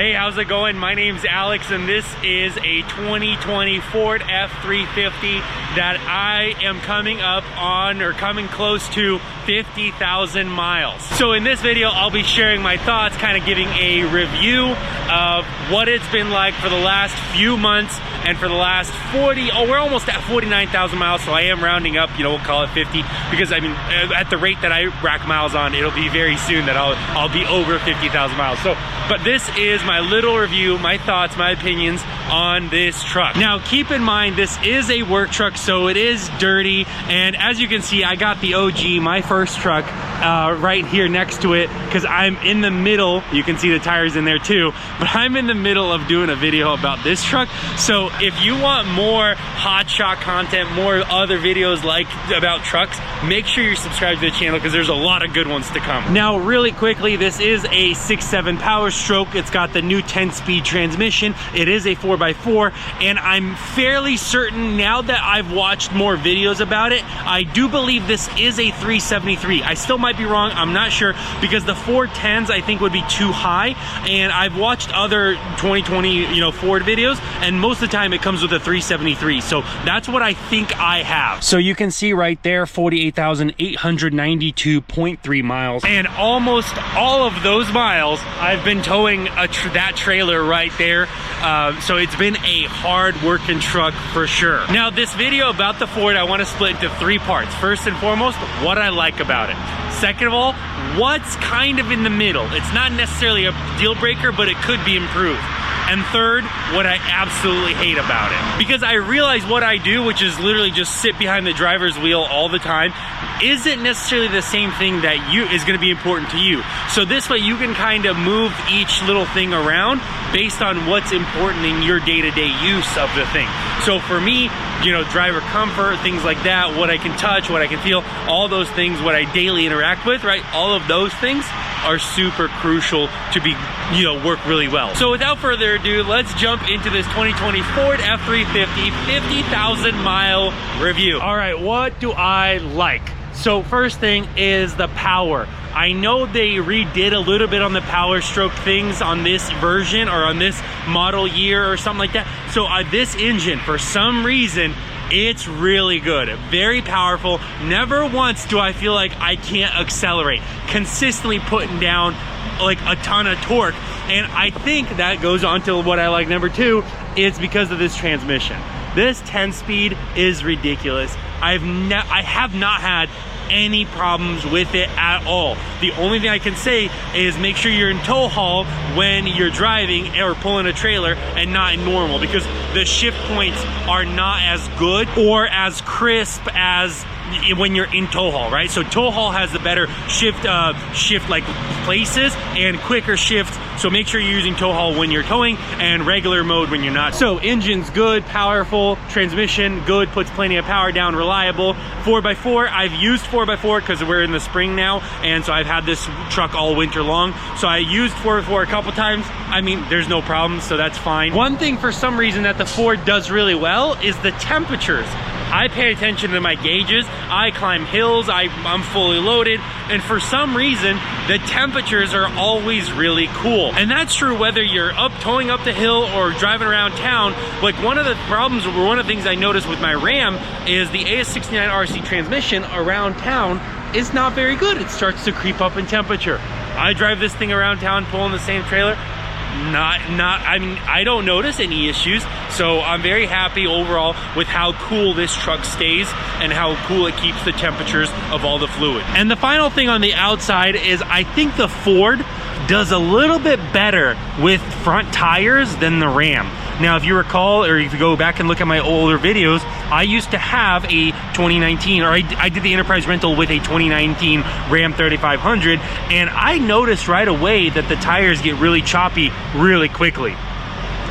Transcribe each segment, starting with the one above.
Hey, how's it going? My name's Alex and this is a 2020 Ford F350 that I am coming up on or coming close to 50,000 miles. So in this video, I'll be sharing my thoughts, kind of giving a review of what it's been like for the last few months and for the last we're almost at 49,000 miles, so I am rounding up, we'll call it 50, because I mean, at the rate that I rack miles on, it'll be very soon that I'll be over 50,000 miles. So, but this is my little review, my thoughts, my opinions on this truck. Now, keep in mind, this is a work truck, so it is dirty, and as you can see, I got the OG, my first truck, right here next to it, because I'm in the middle. You can see the tires in there too, but I'm in the middle of doing a video about this truck. So if you want more hot shot content, more other videos like about trucks, make sure you're subscribed to the channel because there's a lot of good ones to come. Now, really quickly, this is a 6.7 Power Stroke. It's got the new 10-speed transmission. It is a 4x4, and I'm fairly certain now that I've watched more videos about it, I do believe this is a 373. I still might be wrong, I'm not sure, because the 410s I think would be too high, and I've watched other 2020 Ford videos, and most of the time it comes with a 373, so that's what I think I have. So you can see right there, 48,892.3 miles, and almost all of those miles I've been towing that trailer right there. So it's been a hard working truck for sure. Now, this video about the Ford, I want to split into three parts. First and foremost, what I like about it. Second of all, what's kind of in the middle. It's not necessarily a deal breaker, but it could be improved. And third, what I absolutely hate about it. Because I realize what I do, which is literally just sit behind the driver's wheel all the time, isn't necessarily the same thing that is going to be important to you. So this way you can kind of move each little thing around based on what's important in your day-to-day use of the thing. So for me, driver comfort, things like that, what I can touch, what I can feel, all those things, what I daily interact with, right? All of those things are super crucial to be, work really well. So without further ado, let's jump into this 2020 Ford F350 50,000 mile review. All right, what do I like? So first thing is the power. I know they redid a little bit on the Power Stroke things on this version or on this model year or something like that. So this engine, for some reason, it's really good, very powerful. Never once do I feel like I can't accelerate. Consistently putting down like a ton of torque. And I think that goes on to what I like number two, is because of this transmission. This 10-speed is ridiculous. I have not had any problems with it at all. The only thing I can say is make sure you're in tow haul when you're driving or pulling a trailer and not in normal, because the shift points are not as good or as crisp as when you're in tow haul, right? So tow haul has the better shift like places and quicker shifts. So make sure you're using tow haul when you're towing and regular mode when you're not. So engine's good, powerful, transmission good, puts plenty of power down, reliable. 4x4, I've used 4x4 because we're in the spring now, and so I've had this truck all winter long. So I used 4x4 a couple times. I mean, there's no problem, so that's fine. One thing for some reason that the Ford does really well is the temperatures. I pay attention to my gauges, I climb hills, I'm fully loaded, and for some reason, the temperatures are always really cool. And that's true whether you're towing up the hill or driving around town. Like one of the problems, or one of the things I noticed with my Ram is the AS69 RC transmission around town is not very good. It starts to creep up in temperature. I drive this thing around town pulling the same trailer. I mean, I don't notice any issues, so I'm very happy overall with how cool this truck stays and how cool it keeps the temperatures of all the fluid. And the final thing on the outside is I think the Ford does a little bit better with front tires than the Ram. Now, if you recall, or if you go back and look at my older videos, I used to have a 2019, or I did the enterprise rental with a 2019 Ram 3500, and I noticed right away that the tires get really choppy really quickly.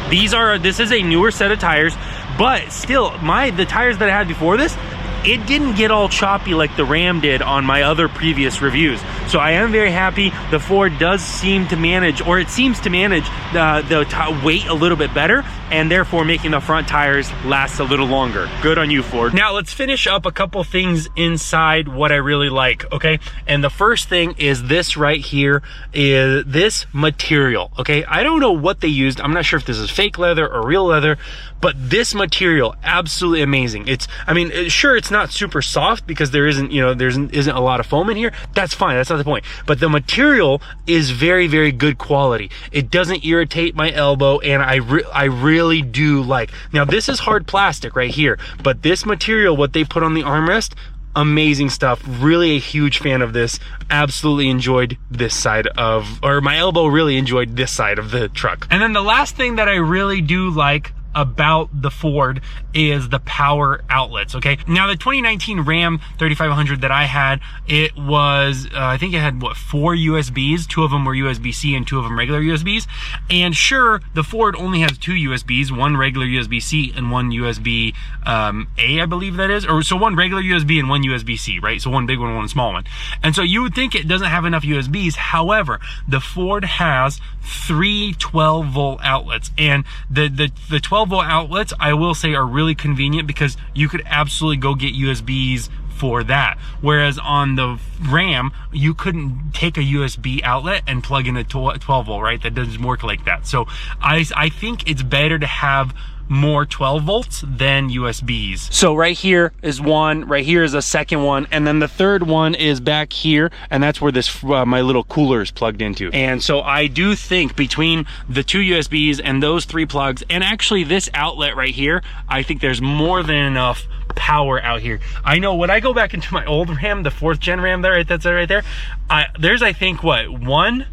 This is a newer set of tires, but still, the tires that I had before this, it didn't get all choppy like the Ram did on my other previous reviews. So I am very happy. The Ford does seem to manage, or it seems to manage the weight a little bit better, and therefore making the front tires last a little longer. Good on you, Ford. Now let's finish up a couple things inside what I really like, okay? And the first thing is this right here, is this material, okay? I don't know what they used. I'm not sure if this is fake leather or real leather, but this material, absolutely amazing. I mean, sure, it's not super soft because there isn't, you know, isn't a lot of foam in here. That's fine, that's not the point. But the material is very, very good quality. It doesn't irritate my elbow, and I really do like. Now this is hard plastic right here, but this material, what they put on the armrest, amazing stuff. Really a huge fan of this. Absolutely enjoyed this side of, or my elbow really enjoyed this side of the truck. And then the last thing that I really do like about the Ford is the power outlets, okay? Now the 2019 Ram 3500 that I had, it was, I think it had, what, 4 USBs? 2 of them were USB-C and 2 of them regular USBs. And sure, the Ford only has 2 USBs, 1 regular USB-C and 1 USB A, I believe that is. Or so 1 regular USB and 1 USB-C, right? So 1 big one, 1 small one. And so you would think it doesn't have enough USBs. However, the Ford has 3 12-volt outlets. And the 12-volt outlets, I will say, are really convenient because you could absolutely go get USBs for that. Whereas on the Ram, you couldn't take a USB outlet and plug in a 12 volt, right? That doesn't work like that. So I think it's better to have more 12 volts than USBs. So right here is one, right here is a second one, and then the third one is back here, and that's where this my little cooler is plugged into. And so I do think between the 2 USBs and those 3 plugs, and actually this outlet right here, I think there's more than enough power out here. I know when I go back into my old Ram, the 4th gen Ram there, right, that's right there, there's, I think, what, 1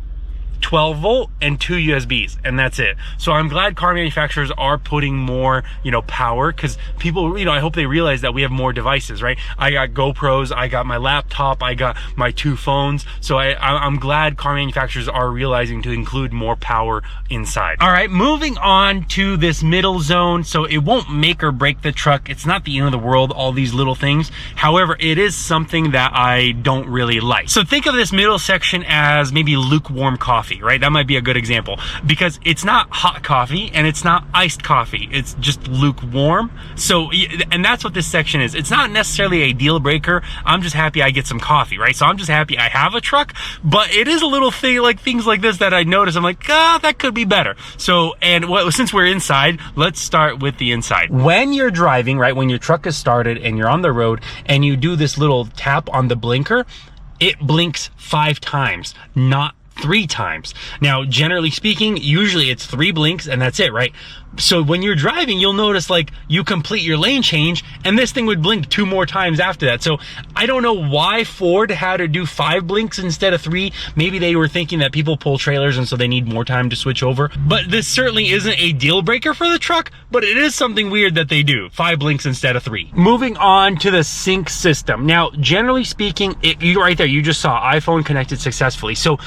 12 volt and 2 USBs, and that's it. So I'm glad car manufacturers are putting more, you know, power, because people, you know, I hope they realize that we have more devices, right? I got GoPros, I got my laptop, I got my 2 phones. So I'm glad car manufacturers are realizing to include more power inside. All right, moving on to this middle zone. So it won't make or break the truck. It's not the end of the world, all these little things. However, it is something that I don't really like. So think of this middle section as maybe lukewarm coffee, right? That might be a good example, because it's not hot coffee and it's not iced coffee. It's just lukewarm. So, and that's what this section is. It's not necessarily a deal breaker. I'm just happy I get some coffee, right? So I'm just happy I have a truck, but it is a little thing, like things like this that I notice. I'm like, that could be better. So, and since we're inside, let's start with the inside. When you're driving, right, when your truck is started and you're on the road and you do this little tap on the blinker, it blinks 5 times, not 3 times. Now, generally speaking, usually it's 3 blinks and that's it, right? So when you're driving, you'll notice like you complete your lane change and this thing would blink 2 more times after that. So I don't know why Ford had to do 5 blinks instead of 3. Maybe they were thinking that people pull trailers and so they need more time to switch over. But this certainly isn't a deal breaker for the truck, but it is something weird that they do 5 blinks instead of 3. Moving on to the sync system. Now, generally speaking, you right there, you just saw iPhone connected successfully. So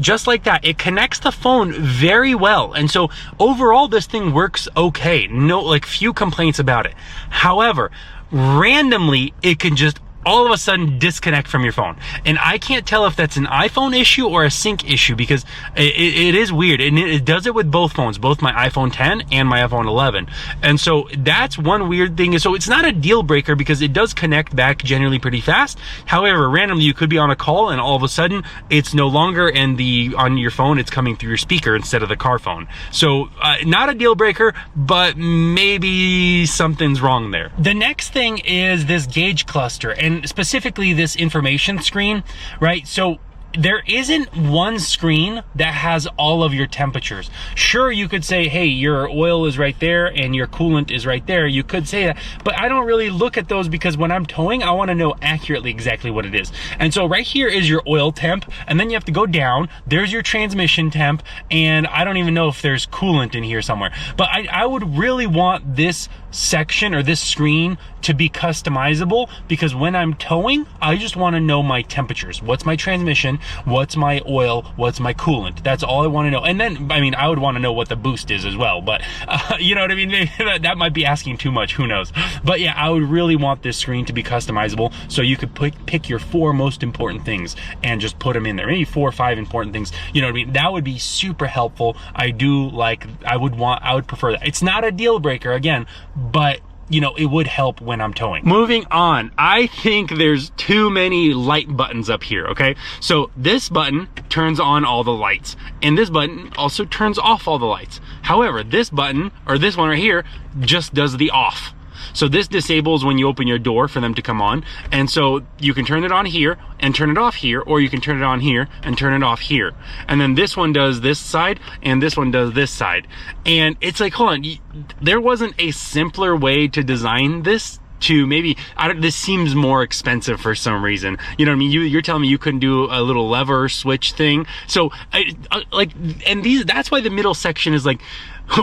just like that, it connects the phone very well. And so overall, this thing works okay. No, like few complaints about it. However, randomly, it can just all of a sudden disconnect from your phone. And I can't tell if that's an iPhone issue or a sync issue, because it is weird. And it does it with both phones, both my iPhone 10 and my iPhone 11. And so that's one weird thing. So it's not a deal breaker because it does connect back generally pretty fast. However, randomly you could be on a call and all of a sudden it's no longer on your phone, it's coming through your speaker instead of the car phone. So not a deal breaker, but maybe something's wrong there. The next thing is this gauge cluster, and specifically this information screen, right? So there isn't one screen that has all of your temperatures. Sure, you could say, hey, your oil is right there and your coolant is right there. You could say that, but I don't really look at those because when I'm towing, I want to know accurately exactly what it is. And so right here is your oil temp, and then you have to go down. There's your transmission temp, and I don't even know if there's coolant in here somewhere. But I would really want this section or this screen to be customizable, because when I'm towing, I just want to know my temperatures. What's my transmission? engine, what's my oil, what's my coolant. That's all I want to know. And then, I mean, I would want to know what the boost is as well, but you know what I mean? Maybe that might be asking too much, who knows? But yeah, I would really want this screen to be customizable, so you could pick your 4 most important things and just put them in there. Maybe 4 or 5 important things, you know what I mean? That would be super helpful. I would prefer that. It's not a deal breaker again, but you know, it would help when I'm towing. Moving on, I think there's too many light buttons up here, okay? So this button turns on all the lights, and this button also turns off all the lights. However, this button, or this one right here, just does the off. So this disables when you open your door for them to come on. And so you can turn it on here and turn it off here, or you can turn it on here and turn it off here. And then this one does this side and this one does this side. And it's like, hold on, there wasn't a simpler way to design this to maybe, this seems more expensive for some reason. You know what I mean? You're telling me you couldn't do a little lever switch thing. So that's why the middle section is like,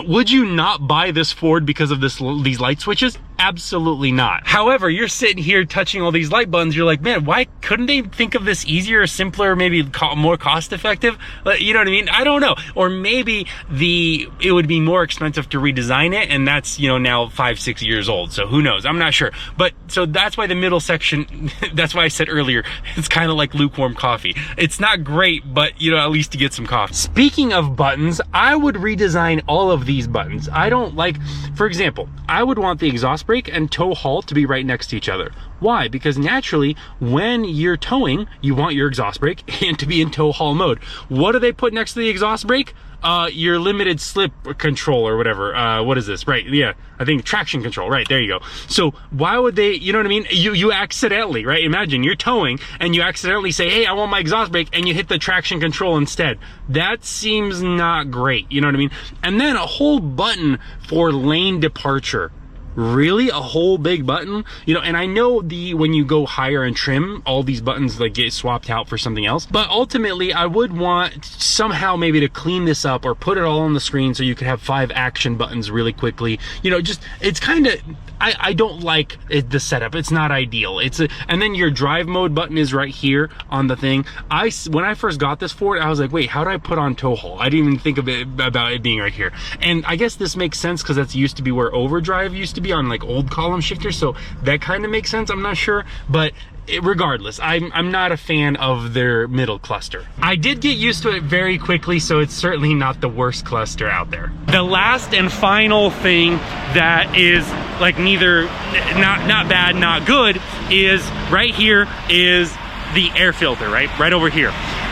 would you not buy this Ford because of these light switches? Absolutely not. However, you're sitting here touching all these light buttons. You're like, man, why couldn't they think of this easier, simpler, maybe more cost effective? You know what I mean? I don't know. Or maybe it would be more expensive to redesign it, and that's, you know, now 5-6 years old. So who knows? I'm not sure. But so that's why the middle section, that's why I said earlier, it's kind of like lukewarm coffee. It's not great, but you know, at least to get some coffee. Speaking of buttons, I would redesign all of these buttons. I don't like, for example, I would want the exhaust brake and tow haul to be right next to each other. Why? Because naturally, when you're towing, you want your exhaust brake and to be in tow haul mode. What do they put next to the exhaust brake? Your limited slip control or whatever. What is this? Right, yeah, I think traction control, right, there you go. So why would they, you know what I mean? You accidentally, right? Imagine you're towing and you accidentally say, hey, I want my exhaust brake, and you hit the traction control instead. That seems not great, you know what I mean? And then a whole button for lane departure. Really? A whole big button? You know, and I know when you go higher and trim, all these buttons like get swapped out for something else. But ultimately, I would want somehow maybe to clean this up or put it all on the screen so you could have 5 action buttons really quickly. You know, just, it's kind of, I don't like the setup. It's not ideal. And then your drive mode button is right here on the thing. When I first got this Ford, I was like, wait, how do I put on tow haul? I didn't even think about it being right here. And I guess this makes sense because that's used to be where overdrive used to be on like old column shifters. So that kind of makes sense. I'm not sure, but regardless, I'm not a fan of their middle cluster. I did get used to it very quickly, so it's certainly not the worst cluster out there. The last and final thing that is like neither not bad, not good, is right here is the air filter, right over here.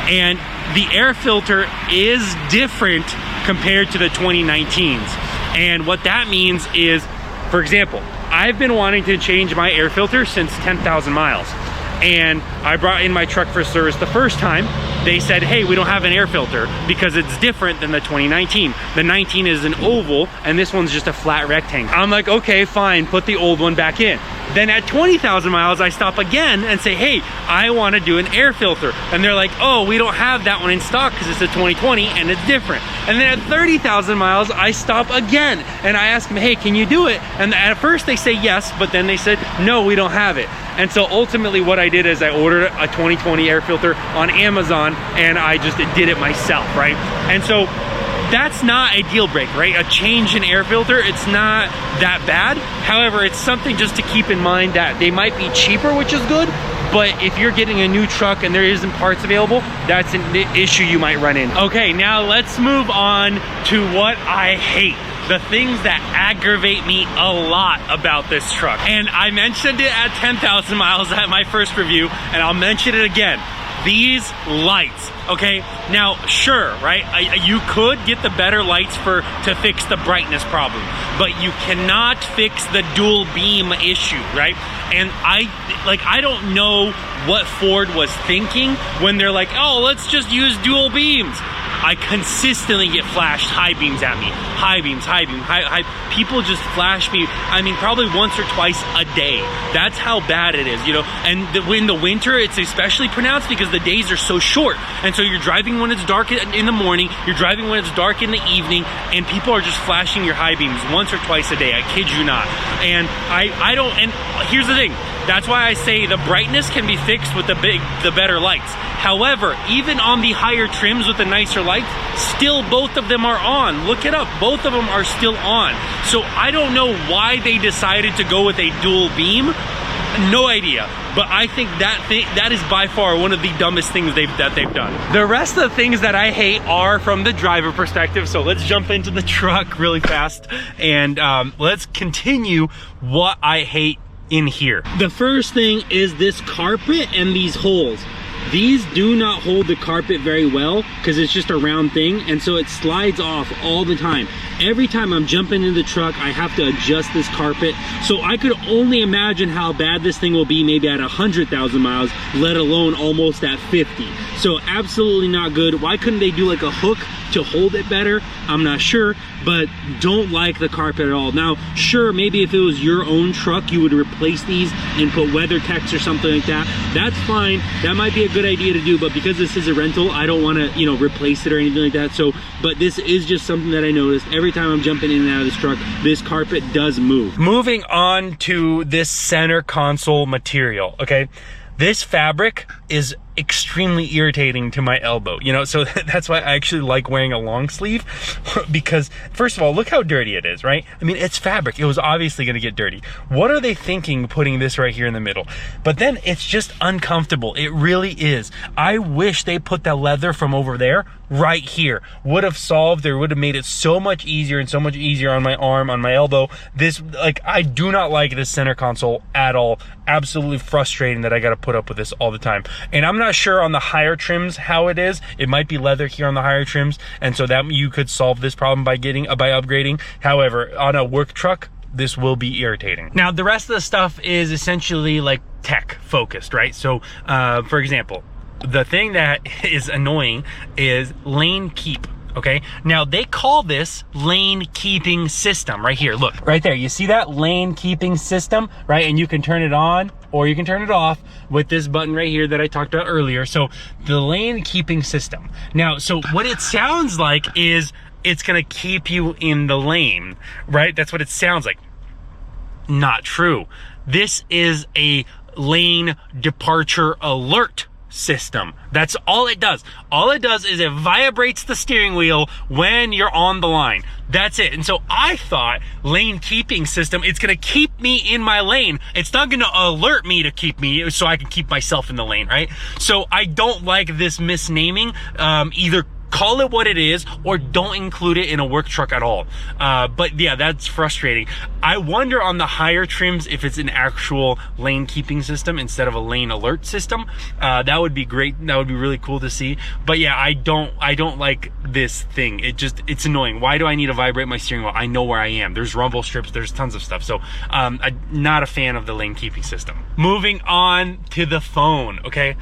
And the air filter is different compared to the 2019s. And what that means is, for example, I've been wanting to change my air filter since 10,000 miles. And I brought in my truck for service the first time. They said, hey, we don't have an air filter because it's different than the 2019. The 19 is an oval and this one's just a flat rectangle. I'm like, okay, fine, put the old one back in. Then at 20,000 miles, I stop again and say, hey, I want to do an air filter. And they're like, oh, we don't have that one in stock because it's a 2020 and it's different. And then at 30,000 miles, I stop again and I ask them, hey, can you do it? And at first they say yes, but then they said, no, we don't have it. And so ultimately what I did is I ordered a 2020 air filter on Amazon and I just did it myself, right? And so that's not a deal breaker, right? A change in air filter, it's not that bad. However, it's something just to keep in mind that they might be cheaper, which is good, but if you're getting a new truck and there isn't parts available, that's an issue you might run into. Okay, now let's move on to what I hate. The things that aggravate me a lot about this truck. And I mentioned it at 10,000 miles at my first review, and I'll mention it again. These lights, okay? Now, sure, right? You could get the better lights to fix the brightness problem, but you cannot fix the dual beam issue, right? And I don't know what Ford was thinking when they're like, oh, let's just use dual beams. I consistently get flashed high beams at me. High beams, high beam, high. People just flash me, I mean, probably once or twice a day. That's how bad it is, you know? And in the winter, it's especially pronounced because the days are so short. And so you're driving when it's dark in the morning, you're driving when it's dark in the evening, and people are just flashing your high beams once or twice a day. I kid you not. And I don't, and here's the thing. That's why I say the brightness can be fixed with the better lights. However, even on the higher trims with the nicer lights, still both of them are on. Look it up, both of them are still on. So I don't know why they decided to go with a dual beam. No idea, but I think that is by far one of the dumbest things that they've done. The rest of the things that I hate are from the driver perspective, so let's jump into the truck really fast and let's continue what I hate in here. The first thing is this carpet and these holes. These do not hold the carpet very well because it's just a round thing, and so it slides off all the time. Every time I'm jumping into the truck, I have to adjust this carpet. So I could only imagine how bad this thing will be maybe at 100,000 miles, let alone almost at 50. So absolutely not good. Why couldn't they do like a hook to hold it better? I'm not sure, but don't like the carpet at all. Now, sure, maybe if it was your own truck, you would replace these and put WeatherTechs or something like that. That's fine. That might be a good idea to do, but because this is a rental, I don't want to, you know, replace it or anything like that. So, but this is just something that I noticed. Every time I'm jumping in and out of this truck, this carpet does move. Moving on to this center console material, okay? This fabric is extremely irritating to my elbow, you know, so that's why I actually like wearing a long sleeve, because first of all, look how dirty it is, right? I mean, it's fabric. It was obviously going to get dirty. What are they thinking putting this right here in the middle? But then it's just uncomfortable. It really is. I wish they put that leather from over there right here. Would have solved, or would have made it so much easier and so much easier on my arm, on my elbow. This, like, I do not like this center console at all. Absolutely frustrating that I got to put up with this all the time. And I'm not sure on the higher trims how it is. It might be leather here on the higher trims, and so that you could solve this problem by upgrading. However, on a work truck, this will be irritating. Now, the rest of the stuff is essentially like tech focused, right? So, for example, the thing that is annoying is lane keep. Okay, now they call this lane keeping system right here. Look, right there. You see that lane keeping system, right? And you can turn it on or you can turn it off with this button right here that I talked about earlier. So the lane keeping system. Now, so what it sounds like is it's gonna keep you in the lane, right? That's what it sounds like. Not true. This is a lane departure alert system. That's all it does. All it does is it vibrates the steering wheel when you're on the line. That's it. And so I thought lane keeping system, it's going to keep me in my lane. It's not going to alert me to keep me so I can keep myself in the lane, right? So I don't like this misnaming. Either call it what it is or don't include it in a work truck at all. But yeah, that's frustrating. I wonder on the higher trims if it's an actual lane keeping system instead of a lane alert system. That would be great. That would be really cool to see. But yeah, I don't like this thing. It's annoying. Why do I need to vibrate my steering wheel? I know where I am. There's rumble strips, there's tons of stuff. So I'm not a fan of the lane keeping system. Moving on to the phone, okay?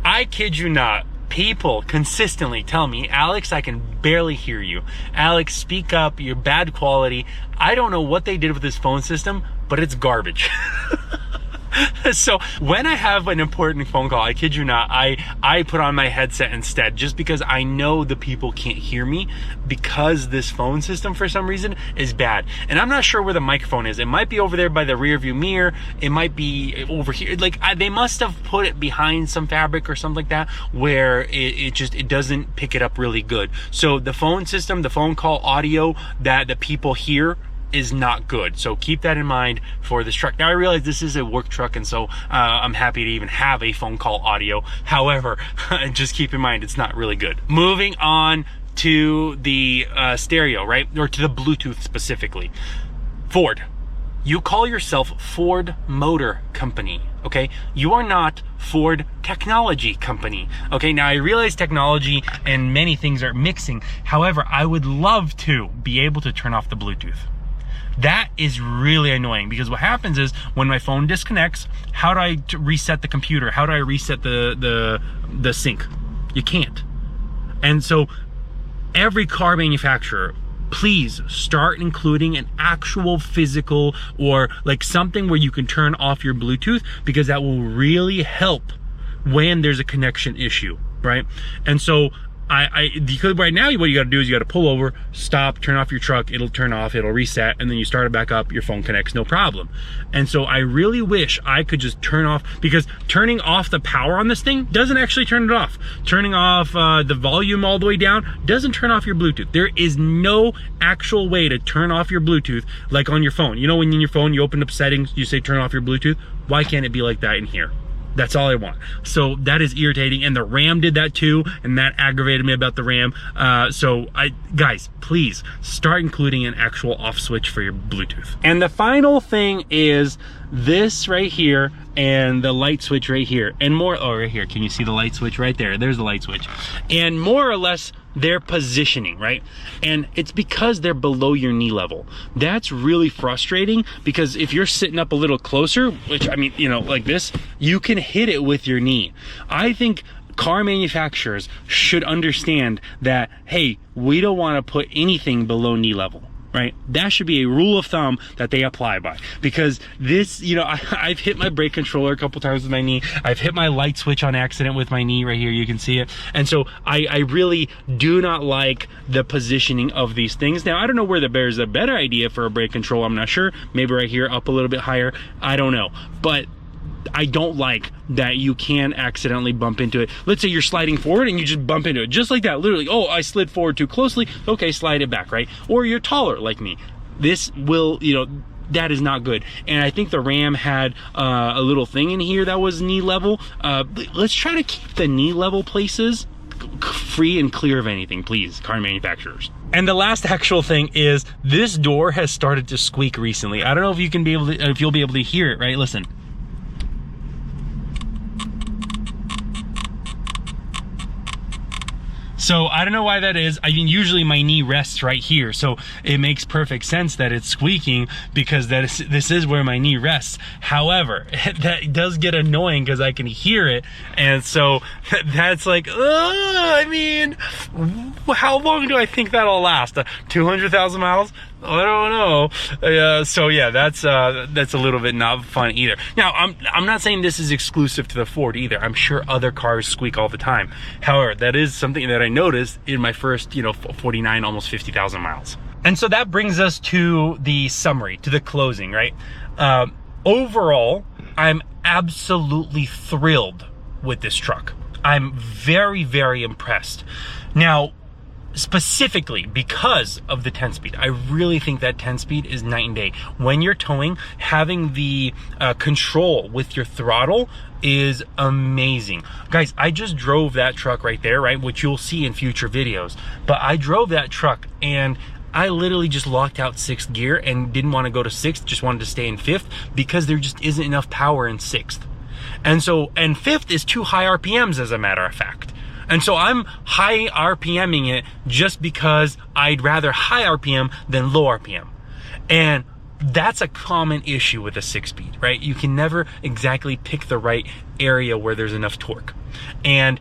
I kid you not. People consistently tell me, Alex, I can barely hear you. Alex, speak up, you're bad quality. I don't know what they did with this phone system, but it's garbage. So when I have an important phone call, I kid you not, I put on my headset instead, just because I know the people can't hear me because this phone system for some reason is bad. And I'm not sure where the microphone is. It might be over there by the rear view mirror. It might be over here. Like they must have put it behind some fabric or something like that where it doesn't pick it up really good. So the phone system, the phone call audio that the people hear is not good. So keep that in mind for this truck. Now I realize this is a work truck, and so I'm happy to even have a phone call audio. However, just keep in mind it's not really good. Moving on to the stereo, right? Or to the Bluetooth specifically. Ford. You call yourself Ford Motor Company, okay? You are not Ford Technology Company, okay? Now, I realize technology and many things are mixing. However, I would love to be able to turn off the Bluetooth. That is really annoying because what happens is when my phone disconnects, how do I reset the computer? How do I reset the sync? You can't. And so every car manufacturer, please start including an actual physical or like something where you can turn off your Bluetooth, because that will really help when there's a connection issue, right? And so because right now what you got to do is you got to pull over, stop, turn off your truck, it'll turn off, it'll reset, and then you start it back up, your phone connects, no problem. And so I really wish I could just turn off, because turning off the power on this thing doesn't actually turn it off. Turning off the volume all the way down doesn't turn off your Bluetooth. There is no actual way to turn off your Bluetooth like on your phone. You know, when in your phone you open up settings, you say turn off your Bluetooth. Why can't it be like that in here? That's all I want. So that is irritating, and the RAM did that too, and that aggravated me about the RAM. So guys, please start including an actual off switch for your Bluetooth. And the final thing is this right here and the light switch right here, and more, oh, right here, can you see the light switch right there? There's the light switch. And more or less their positioning, right? And it's because they're below your knee level. That's really frustrating, because if you're sitting up a little closer, which I mean, you know, like this, you can hit it with your knee. I think car manufacturers should understand that, hey, we don't want to put anything below knee level. Right? That should be a rule of thumb that they apply by, because this, you know, I've hit my brake controller a couple times with my knee. I've hit my light switch on accident with my knee right here. You can see it. And so I really do not like the positioning of these things. Now, I don't know where there's a better idea for a brake control. I'm not sure. Maybe right here, up a little bit higher. I don't know. But I don't like that you can accidentally bump into it. Let's say you're sliding forward and you just bump into it just like that, literally. Oh, I slid forward too closely. Okay, slide it back, right? Or you're taller like me. This will, you know, that is not good. And I think the Ram had a little thing in here that was knee level. Let's try to keep the knee level places free and clear of anything, please, car manufacturers. And the last actual thing is this door has started to squeak recently. I don't know if you can be able to, if you'll be able to hear it, right? Listen. So I don't know why that is. I mean, usually my knee rests right here, so it makes perfect sense that it's squeaking, because this is where my knee rests. However, that does get annoying because I can hear it, and so that's like, I mean, how long do I think that'll last? 200,000 miles? I don't know. So yeah, that's a little bit not fun either. Now, I'm not saying this is exclusive to the Ford either. I'm sure other cars squeak all the time. However, that is something that I noticed in my first, you know, 49, almost 50,000 miles. And so that brings us to the summary, to the closing, right? Overall, I'm absolutely thrilled with this truck. I'm very, very impressed. Now, specifically because of the 10-speed. I really think that 10-speed is night and day. When you're towing, having the control with your throttle is amazing. Guys, I just drove that truck right there, right, which you'll see in future videos. But I drove that truck and I literally just locked out 6th gear and didn't want to go to 6th, just wanted to stay in 5th, because there just isn't enough power in 6th. And so, and 5th is too high RPMs, as a matter of fact. And so I'm high RPMing it just because I'd rather high RPM than low RPM. And that's a common issue with a 6-speed, right? You can never exactly pick the right area where there's enough torque. And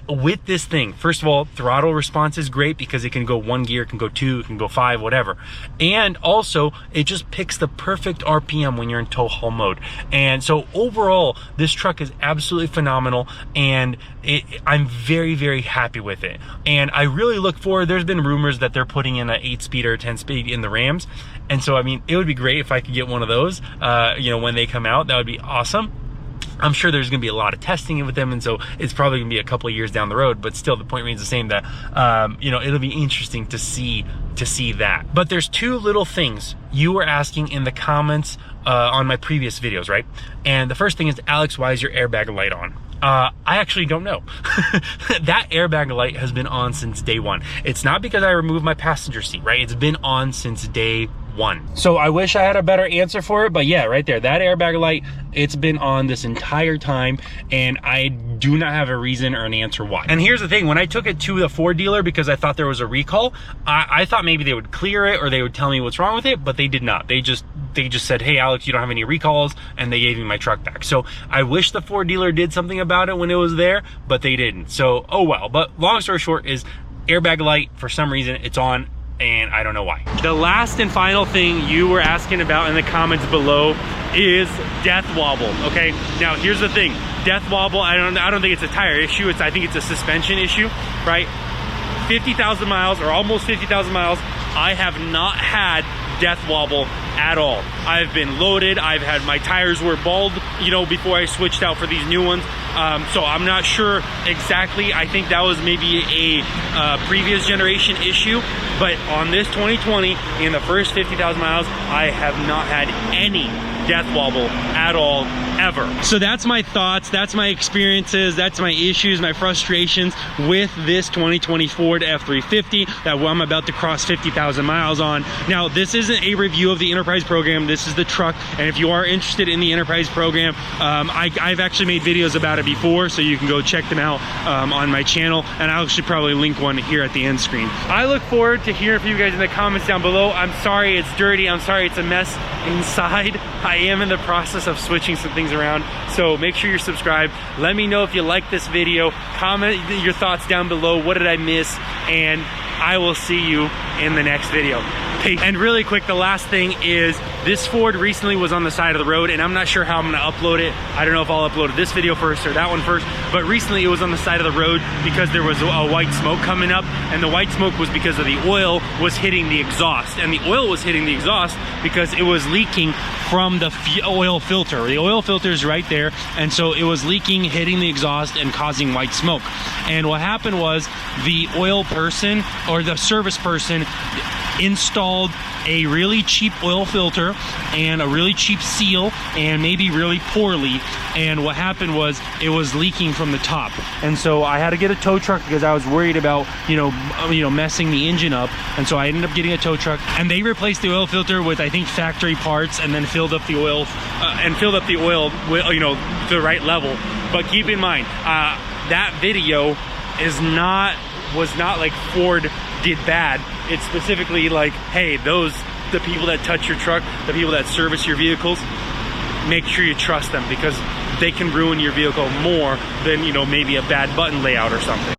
with this thing, first of all, throttle response is great because it can go 1 gear, it can go 2, it can go 5, whatever. And also, it just picks the perfect RPM when you're in tow haul mode. And so overall, this truck is absolutely phenomenal, and I'm very, very happy with it. And I really look forward, there's been rumors that they're putting in an 8-speed or a 10-speed in the Rams. And so, I mean, it would be great if I could get one of those, you know, when they come out. That would be awesome. I'm sure there's going to be a lot of testing with them, and so it's probably going to be a couple of years down the road, but still the point remains the same, that you know, it'll be interesting to see that. But there's 2 little things you were asking in the comments on my previous videos, right? And the first thing is, Alex, why is your airbag light on? I actually don't know. That airbag light has been on since day 1. It's not because I removed my passenger seat, right? It's been on since day 1. So I wish I had a better answer for it, but yeah, right there, that airbag light, it's been on this entire time, and I do not have a reason or an answer why. And here's the thing, when I took it to the Ford dealer because I thought there was a recall, I thought maybe they would clear it or they would tell me what's wrong with it, but they did not. They just said, hey Alex, you don't have any recalls, and they gave me my truck back. So I wish the Ford dealer did something about it when it was there, but they didn't. So oh well. But long story short is, airbag light, for some reason it's on, and I don't know why. The last and final thing you were asking about in the comments below is death wobble. Okay, now here's the thing, death wobble, I don't think it's a tire issue, I think it's a suspension issue, right? 50,000 miles, or almost 50,000 miles, I have not had death wobble at all. I've been loaded. I've had, my tires were bald, you know, before I switched out for these new ones. So I'm not sure exactly. I think that was maybe a previous generation issue, but on this 2020, in the first 50,000 miles, I have not had any death wobble at all, ever. So that's my thoughts, that's my experiences, that's my issues, my frustrations with this 2020 Ford F350 that I'm about to cross 50,000 miles on. Now, this isn't a review of the Enterprise program, this is the truck, and if you are interested in the Enterprise program, I've actually made videos about it before, so you can go check them out on my channel, and I'll actually probably link one here at the end screen. I look forward to hearing from you guys in the comments down below. I'm sorry it's dirty, I'm sorry it's a mess inside. I am in the process of switching some things around, so make sure you're subscribed. Let me know if you like this video, comment your thoughts down below. What did I miss? And I will see you in the next video. Peace. And really quick, the last thing is, this Ford recently was on the side of the road, and I'm not sure how I'm gonna upload it. I don't know if I'll upload this video first or that one first, but recently it was on the side of the road because there was a white smoke coming up, and the white smoke was because of the oil was hitting the exhaust, and the oil was hitting the exhaust because it was leaking from the oil filter. The oil filter is right there, and so it was leaking, hitting the exhaust, and causing white smoke. And what happened was, the oil person, or the service person, installed a really cheap oil filter and a really cheap seal, and maybe really poorly, and what happened was it was leaking from the top. And so I had to get a tow truck because I was worried about you know messing the engine up, and so I ended up getting a tow truck, and they replaced the oil filter with, I think, factory parts, and then filled up the oil with, you know, the right level. But keep in mind, that video was not like Ford did bad. It's specifically like, hey, the people that touch your truck, the people that service your vehicles, make sure you trust them, because they can ruin your vehicle more than, you know, maybe a bad button layout or something.